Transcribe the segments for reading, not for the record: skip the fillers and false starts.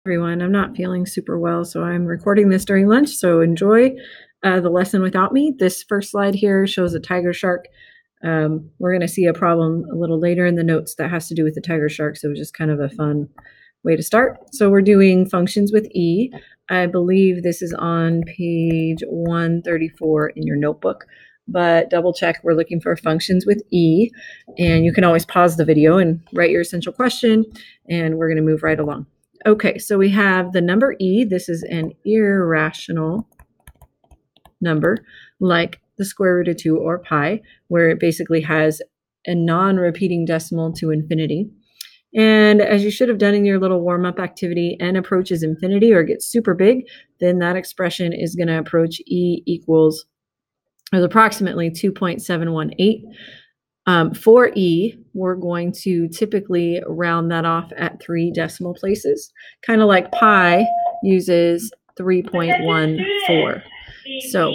Everyone, I'm not feeling super well, so I'm recording this during lunch, so enjoy the lesson without me. This first slide here shows a tiger shark. We're going to see a problem a little later in the notes that has to do with the tiger shark, so just kind of a fun way to start. So we're doing functions with E. I believe this is on page 134 in your notebook, but double check. We're looking for functions with E, and you can always pause the video and write your essential question, and we're going to move right along. Okay, so we have the number E. This is an irrational number, like the square root of 2 or pi, where it basically has a non-repeating decimal to infinity. And as you should have done in your little warm-up activity, n approaches infinity or gets super big, then that expression is going to approach E equals, or approximately 2.718. For E, we're going to typically round that off at 3 decimal places, kind of like pi uses 3.14. So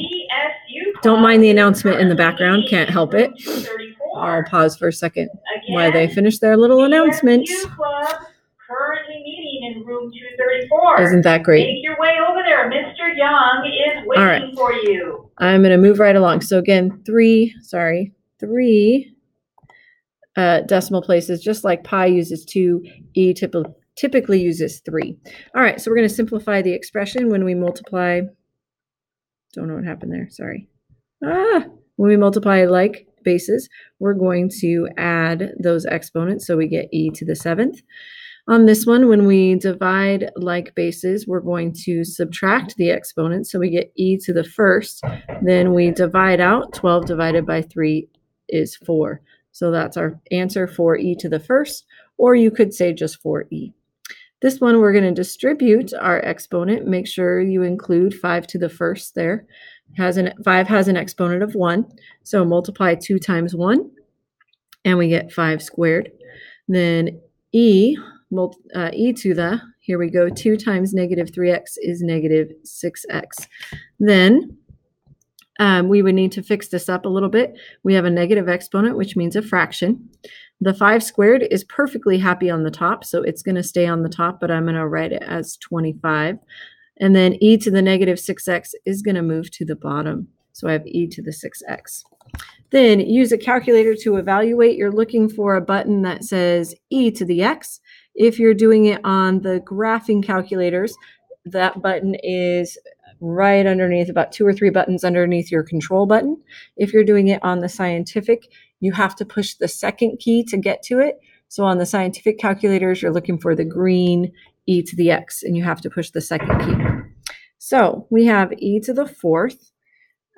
don't mind the announcement in the background, can't help it. I'll pause for a second while they finish their little announcements. Currently meeting in room 234. Isn't that great? Make your way over there. Mr. Young is waiting for you. I'm going to move right along. So again, three decimal places, just like pi uses 2, E typically uses 3. All right, so we're going to simplify the expression when we multiply. Don't know what happened there. Sorry. When we multiply like bases, we're going to add those exponents, so we get E to the 7th. On this one, when we divide like bases, we're going to subtract the exponents, so we get E to the 1st. Then we divide out. 12 divided by 3 is 4. So that's our answer for E to the 1st, or you could say just for E. This one, we're going to distribute our exponent. Make sure you include 5 to the 1st there. 5 has an exponent of 1, so multiply 2 times 1, and we get 5 squared. Then E to the, here we go, 2 times negative 3x is negative 6x. Then we would need to fix this up a little bit. We have a negative exponent, which means a fraction. The 5 squared is perfectly happy on the top, so it's going to stay on the top, but I'm going to write it as 25. And then E to the negative 6x is going to move to the bottom. So I have E to the 6x. Then use a calculator to evaluate. You're looking for a button that says E to the x. If you're doing it on the graphing calculators, that button is right underneath, about 2 or 3 buttons underneath your control button. If you're doing it on the scientific, you have to push the second key to get to it. So on the scientific calculators, you're looking for the green E to the x, and you have to push the second key. So we have E to the 4th.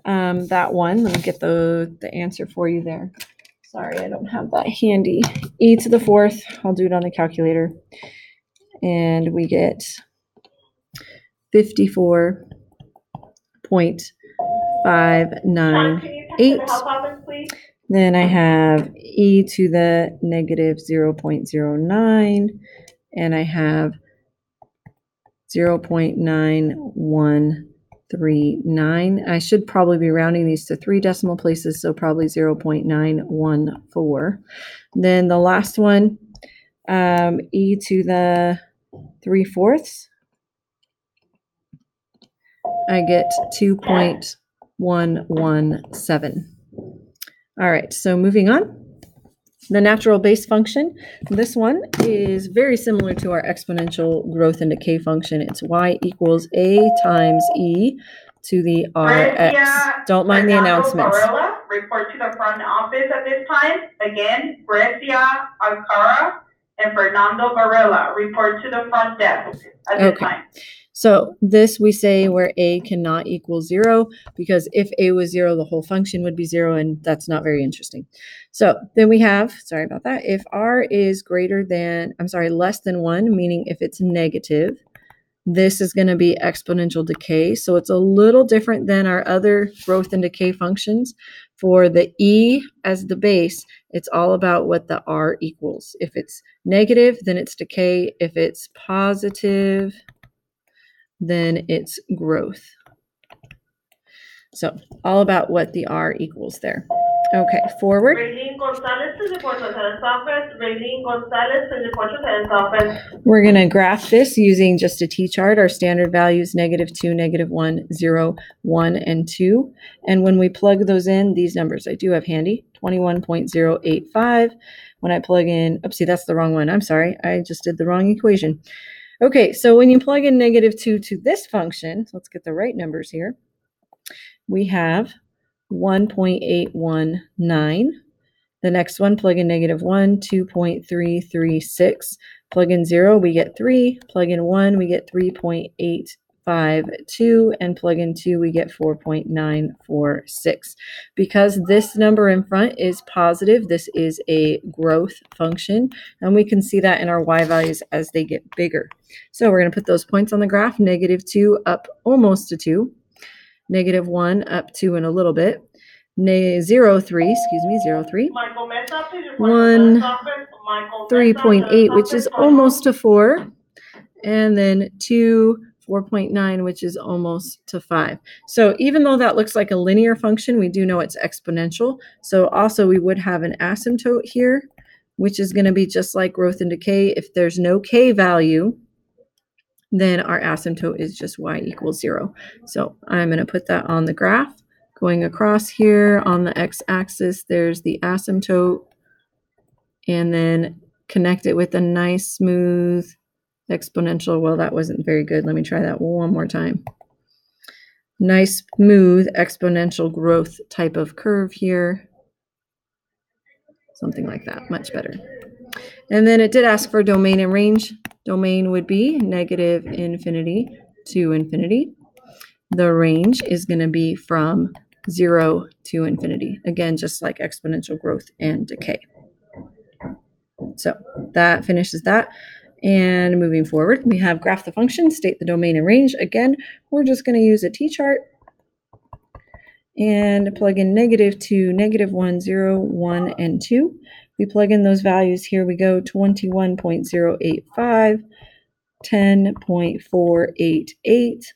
That one, let me get the answer for you there. Sorry, I don't have that handy. E to the 4th, I'll do it on the calculator. And we get 54.598. Then I have E to the negative 0.09, and I have 0.9139. I should probably be rounding these to 3 decimal places, so probably 0.914. Then the last one, E to the 3/4. I get 2.117. All right, so moving on. The natural base function, this one is very similar to our exponential growth and decay function. It's y equals a times e to the rx. Don't mind the announcements. Barilla, report to the front office at this time. Again, Grecia Alcara and Fernando Barilla, report to the front desk at this time. So this we say where a cannot equal 0, because if a was 0, the whole function would be 0, and that's not very interesting. So then we have, sorry about that, if r is less than 1, meaning if it's negative, this is going to be exponential decay. So it's a little different than our other growth and decay functions. For the e as the base, it's all about what the r equals. If it's negative, then it's decay. If it's positive, then it's growth. So all about what the r equals there. Okay, forward. Raylene Gonzalez to report to attendance office. Raylene Gonzalez to report to attendance office. We're going to graph this using just a T-chart. Our standard values -2, -1, 0, 1, and 2. And when we plug those in, these numbers I do have handy, 21.085. When I plug in, oopsie, that's the wrong one. I'm sorry. I just did the wrong equation. Okay, so when you plug in -2 to this function, let's get the right numbers here. We have 1.819. The next one, plug in -1, 2.336. Plug in 0, we get 3. Plug in 1, we get 3.852. And plug in 2, we get 4.946. Because this number in front is positive, this is a growth function. And we can see that in our y values as they get bigger. So we're going to put those points on the graph, -2 up almost to 2. -1 up 2 in a little bit. 0.3, 1, 3.8, which is almost to 4, and then 2, 4.9, which is almost to 5. So even though that looks like a linear function, we do know it's exponential. So also we would have an asymptote here, which is going to be just like growth and decay. If there's no k value, then our asymptote is just y equals 0. So I'm going to put that on the graph. Going across here on the x-axis, there's the asymptote, and then connect it with a nice smooth exponential. Well, that wasn't very good. Let me try that one more time. Nice smooth exponential growth type of curve here. Something like that, much better. And then it did ask for domain and range. Domain would be -infinity to infinity. The range is going to be from 0 to infinity. Again, just like exponential growth and decay. So that finishes that. And moving forward, we have graph the function, state the domain and range. Again, we're just going to use a T-chart and plug in -2, -1, 0, 1, and 2. We plug in those values. Here we go, 21.085, 10.488.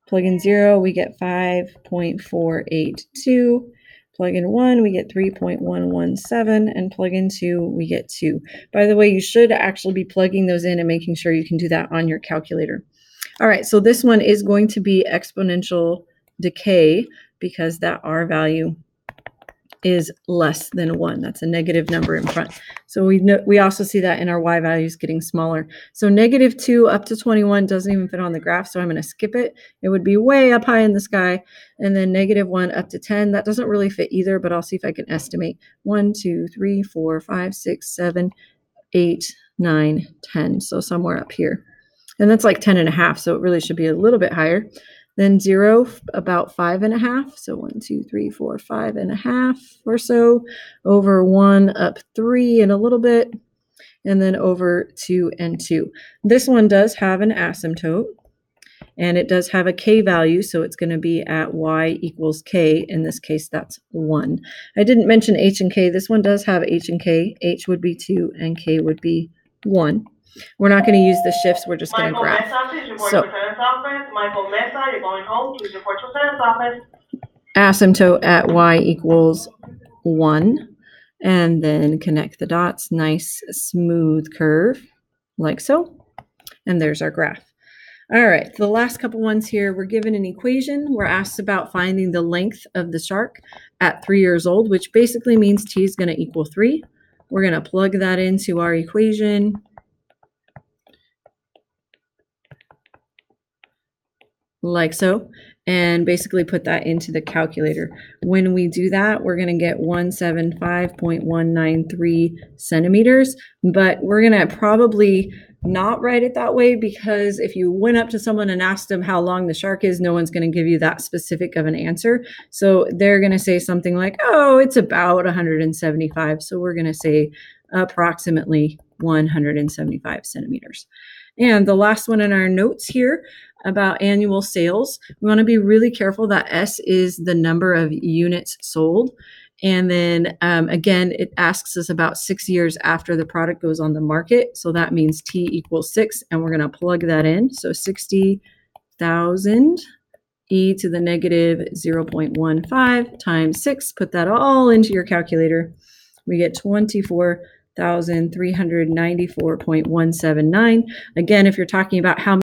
Plug in 0, we get 5.482. Plug in 1, we get 3.117, and plug in 2, we get 2. By the way, you should actually be plugging those in and making sure you can do that on your calculator. All right, so this one is going to be exponential decay because that R value is less than 1. That's a negative number in front. So we also see that in our y values getting smaller. So -2 up to 21 doesn't even fit on the graph, so I'm going to skip it. It would be way up high in the sky. And then -1 up to 10, that doesn't really fit either, but I'll see if I can estimate. 1, 2, 3, 4, 5, 6, 7, 8, 9, 10. So somewhere up here. And that's like 10.5, so it really should be a little bit higher. Then 0, about 5.5. So 1, 2, 3, 4, 5.5 or so. Over 1, up 3 and a little bit. And then over 2 and 2. This one does have an asymptote. And it does have a k value, so it's going to be at y equals k. In this case, that's 1. I didn't mention h and k. This one does have h and k. H would be 2 and k would be 1. We're not going to use the shifts. We're just going to graph. So, Michael Mesa, you're going home. Please report to attendance office. Asymptote at y equals 1. And then connect the dots. Nice, smooth curve, like so. And there's our graph. All right, the last couple ones here, we're given an equation. We're asked about finding the length of the shark at 3 years old, which basically means t is going to equal 3. We're going to plug that into our equation. Like so, and basically put that into the calculator. When we do that, we're going to get 175.193 centimeters, but we're going to probably not write it that way because if you went up to someone and asked them how long the shark is, no one's going to give you that specific of an answer. So they're going to say something like, oh, it's about 175. So we're going to say approximately 175 centimeters. And the last one in our notes here about annual sales, we want to be really careful that S is the number of units sold. And then again, it asks us about 6 years after the product goes on the market. So that means T equals 6, and we're going to plug that in. So 60,000 e to the negative 0.15 times 6. Put that all into your calculator. We get 24,394.179. Again, if you're talking about how